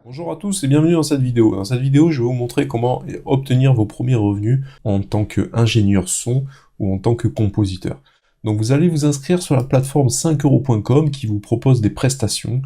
Bonjour à tous et bienvenue dans cette vidéo. Dans cette vidéo, je vais vous montrer comment obtenir vos premiers revenus en tant qu'ingénieur son ou en tant que compositeur. Donc vous allez vous inscrire sur la plateforme 5euros.com qui vous propose des prestations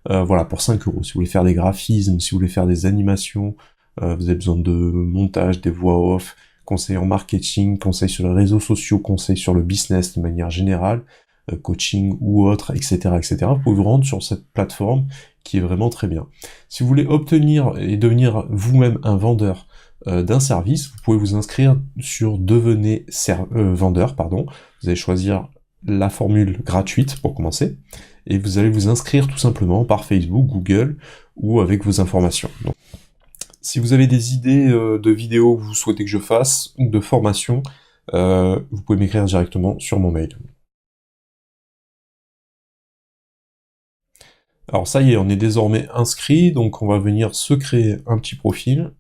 voilà, pour 5 euros. Si vous voulez faire des graphismes, si vous voulez faire des animations, vous avez besoin de montage, des voix off, conseils en marketing, conseils sur les réseaux sociaux, conseils sur le business de manière générale, coaching ou autre, etc., etc. Vous pouvez vous rendre sur cette plateforme qui est vraiment très bien. Si vous voulez obtenir et devenir vous-même un vendeur d'un service, vous pouvez vous inscrire sur Devenez vendeur, pardon. Vous allez choisir la formule gratuite pour commencer, et vous allez vous inscrire tout simplement par Facebook, Google, ou avec vos informations. Donc, si vous avez des idées de vidéos que vous souhaitez que je fasse, ou de formations, vous pouvez m'écrire directement sur mon mail. Alors ça y est, on est désormais inscrit, donc on va venir se créer un petit profil.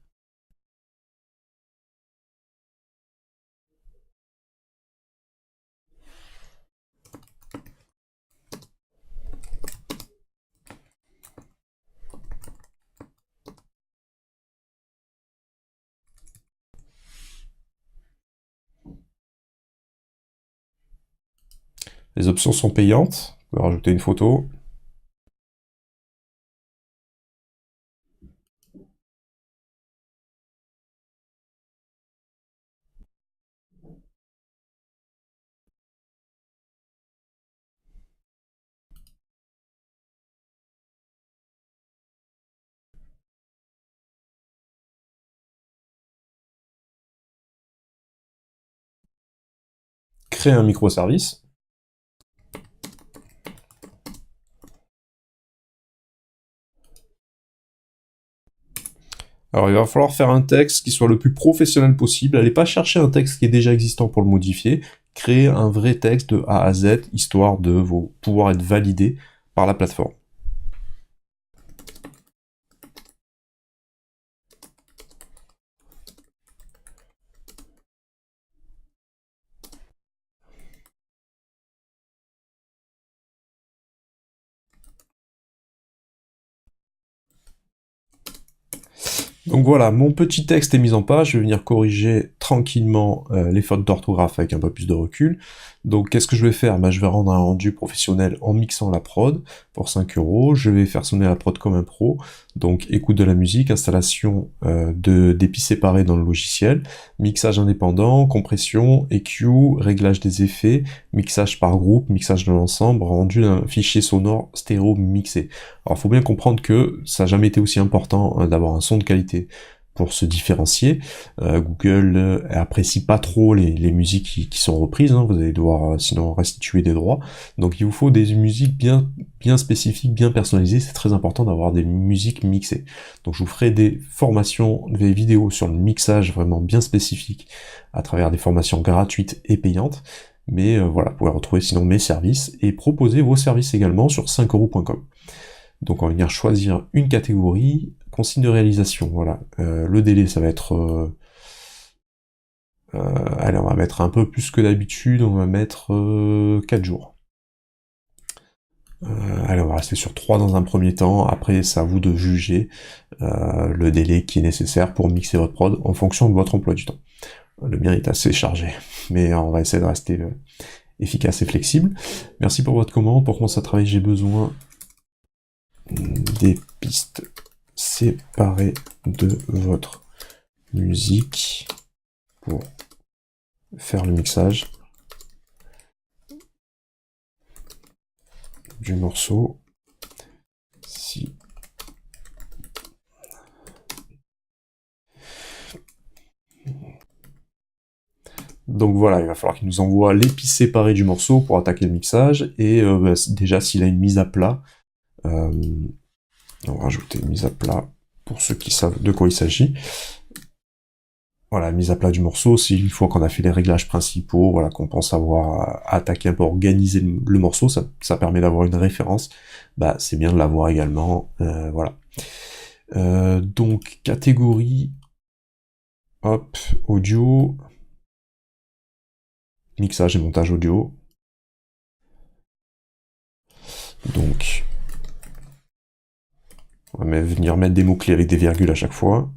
Les options sont payantes, vous pouvez rajouter une photo. Créer un microservice. Alors il va falloir faire un texte qui soit le plus professionnel possible, allez pas chercher un texte qui est déjà existant pour le modifier, créer un vrai texte de A à Z, histoire de pouvoir être validé par la plateforme. Donc voilà, mon petit texte est mis en page, je vais venir corriger tranquillement les fautes d'orthographe avec un peu plus de recul. Donc qu'est-ce que je vais faire? Je vais rendre un rendu professionnel en mixant la prod pour 5 euros, je vais faire sonner la prod comme un pro, donc écoute de la musique, installation d'épis séparés dans le logiciel, mixage indépendant, compression, EQ, réglage des effets, mixage par groupe, mixage de l'ensemble, rendu d'un fichier sonore stéréo mixé. Alors il faut bien comprendre que ça n'a jamais été aussi important d'avoir un son de qualité pour se différencier. Google apprécie pas trop les musiques qui sont reprises, hein, vous allez devoir sinon restituer des droits. Donc il vous faut des musiques bien spécifiques, bien personnalisées, c'est très important d'avoir des musiques mixées. Donc je vous ferai des formations, des vidéos sur le mixage vraiment bien spécifiques à travers des formations gratuites et payantes. Mais voilà, vous pouvez retrouver sinon mes services et proposer vos services également sur 5euros.com. Donc on va venir choisir une catégorie, consigne de réalisation, voilà. Le délai, ça va être... allez, on va mettre un peu plus que d'habitude, on va mettre 4 jours. Allez, on va rester sur 3 dans un premier temps, après c'est à vous de juger le délai qui est nécessaire pour mixer votre prod en fonction de votre emploi du temps. Le mien est assez chargé, mais on va essayer de rester efficace et flexible. Merci pour votre commande, pour commencer à travailler j'ai besoin des pistes séparées de votre musique pour faire le mixage du morceau. Si donc voilà, il va falloir qu'il nous envoie les pistes séparées du morceau pour attaquer le mixage, et déjà s'il a une mise à plat, on va rajouter une mise à plat pour ceux qui savent de quoi il s'agit. Voilà, mise à plat du morceau, c'est une fois qu'on a fait les réglages principaux, voilà, qu'on pense avoir attaqué un peu, organisé le morceau, ça permet d'avoir une référence, c'est bien de l'avoir également, voilà. Donc, catégorie, hop, audio, mixage et montage audio. Donc, On va venir mettre des mots-clés avec des virgules à chaque fois.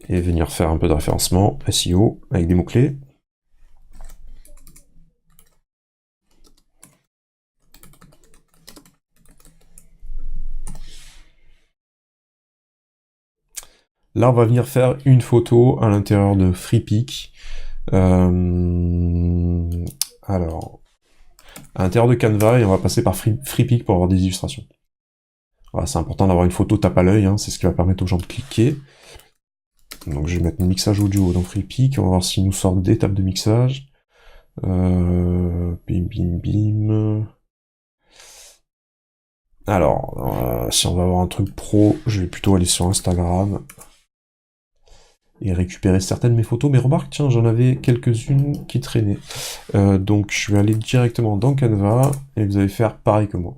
Et venir faire un peu de référencement SEO avec des mots-clés. Là, on va venir faire une photo à l'intérieur de FreePic. Alors, à l'intérieur de Canva, et on va passer par FreePic pour avoir des illustrations. Voilà, c'est important d'avoir une photo tape à l'œil, hein, c'est ce qui va permettre aux gens de cliquer. Donc je vais mettre mixage audio dans FreePic, on va voir s'il nous sort des tables de mixage. Bim bim bim. Alors, si on va avoir un truc pro, je vais plutôt aller sur Instagram et récupérer certaines de mes photos. Mais remarque, tiens, j'en avais quelques-unes qui traînaient. Donc je vais aller directement dans Canva et vous allez faire pareil que moi.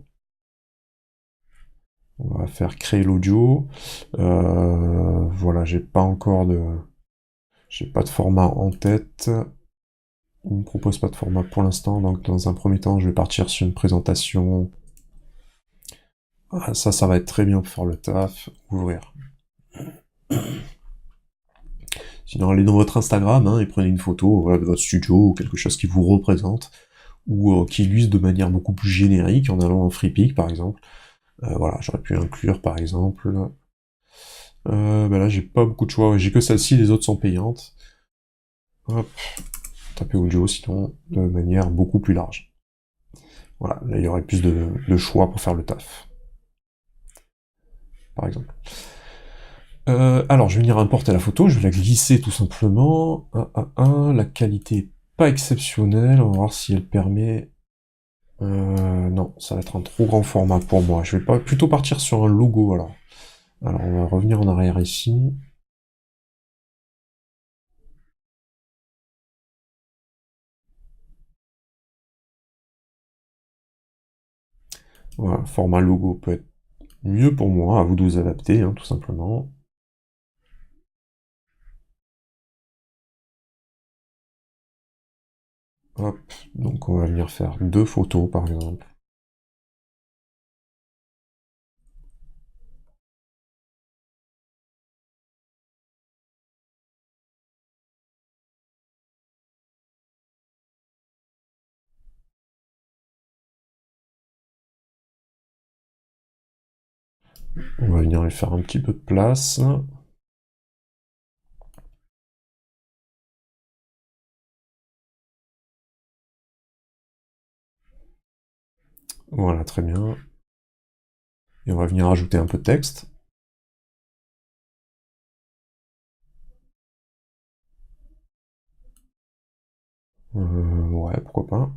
On va faire créer l'audio. Voilà, j'ai pas de format en tête. Il ne me propose pas de format pour l'instant, donc dans un premier temps, je vais partir sur une présentation. Ah, ça va être très bien pour faire le taf. Ouvrir. Sinon, allez dans votre Instagram hein, et prenez une photo voilà, de votre studio ou quelque chose qui vous représente ou qui illustre de manière beaucoup plus générique en allant en FreePic par exemple. Voilà, j'aurais pu inclure par exemple. Ben là, j'ai pas beaucoup de choix, j'ai que celle-ci, les autres sont payantes. Hop, taper audio sinon de manière beaucoup plus large. Voilà, là il y aurait plus de choix pour faire le taf. Par exemple. Alors, je vais venir importer la photo, je vais la glisser tout simplement. La qualité est pas exceptionnelle, on va voir si elle permet... non, ça va être un trop grand format pour moi. Je vais plutôt partir sur un logo alors. Alors, on va revenir en arrière ici. Voilà, format logo peut être mieux pour moi, à vous de vous adapter, hein, tout simplement. Hop, donc on va venir faire 2 photos par exemple. On va venir lui faire un petit peu de place. Voilà, très bien. Et on va venir ajouter un peu de texte. Ouais, pourquoi pas.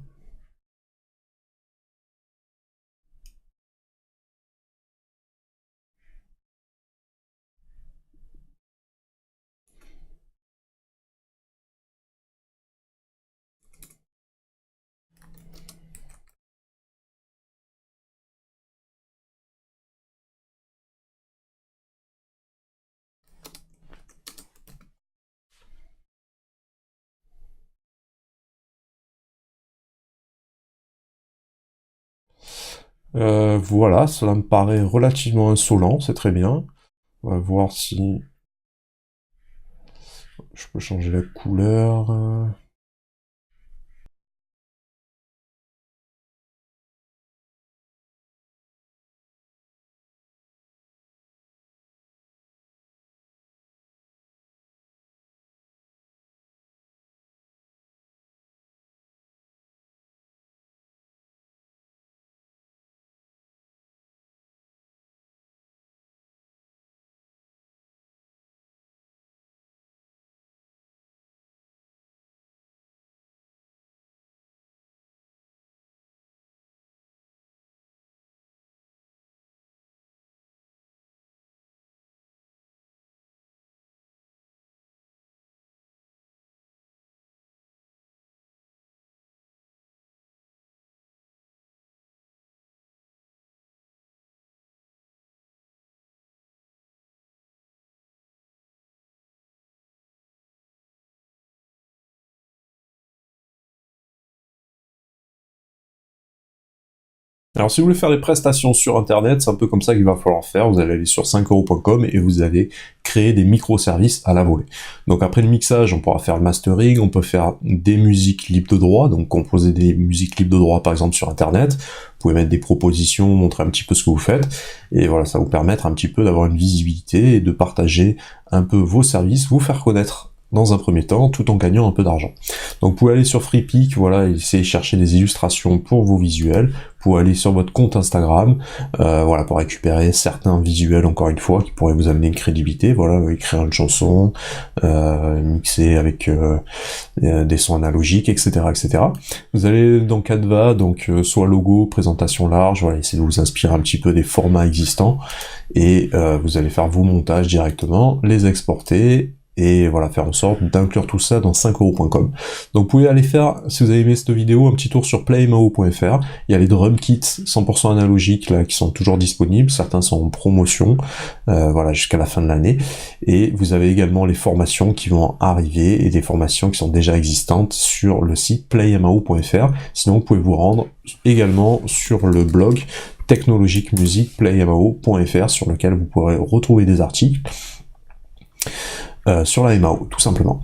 Voilà, cela me paraît relativement insolent, c'est très bien. On va voir si je peux changer la couleur. Alors si vous voulez faire des prestations sur internet, c'est un peu comme ça qu'il va falloir faire. Vous allez aller sur 5euros.com et vous allez créer des microservices à la volée. Donc après le mixage, on pourra faire le mastering, on peut faire des musiques libres de droit, donc composer des musiques libres de droit par exemple sur internet. Vous pouvez mettre des propositions, montrer un petit peu ce que vous faites, et voilà, ça va vous permettre un petit peu d'avoir une visibilité et de partager un peu vos services, vous faire connaître dans un premier temps, tout en gagnant un peu d'argent. Donc vous pouvez aller sur FreePic, voilà, essayer de chercher des illustrations pour vos visuels, vous pouvez aller sur votre compte Instagram, voilà, pour récupérer certains visuels, encore une fois, qui pourraient vous amener une crédibilité, voilà, écrire une chanson, mixer avec des sons analogiques, etc., etc. Vous allez dans Canva, donc soit logo, présentation large, voilà, essayez de vous inspirer un petit peu des formats existants, et vous allez faire vos montages directement, les exporter, et voilà, faire en sorte d'inclure tout ça dans 5euros.com. Donc vous pouvez aller faire, si vous avez aimé cette vidéo, un petit tour sur playmao.fr. Il y a les drum kits 100% analogiques là qui sont toujours disponibles, certains sont en promotion, voilà, jusqu'à la fin de l'année. Et vous avez également les formations qui vont arriver et des formations qui sont déjà existantes sur le site playmao.fr. Sinon vous pouvez vous rendre également sur le blog Technologique Musique playmao.fr sur lequel vous pourrez retrouver des articles sur la MAO, tout simplement.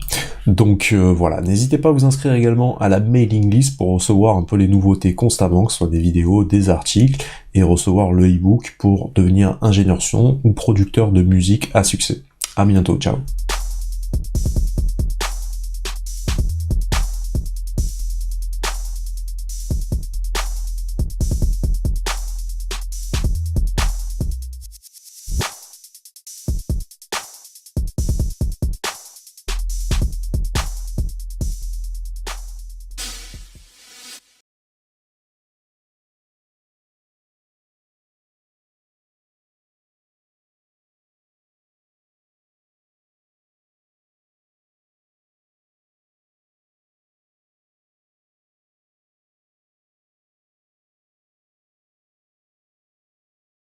Donc voilà, n'hésitez pas à vous inscrire également à la mailing list pour recevoir un peu les nouveautés constamment, que ce soit des vidéos, des articles, et recevoir le e-book pour devenir ingénieur son ou producteur de musique à succès. À bientôt, ciao.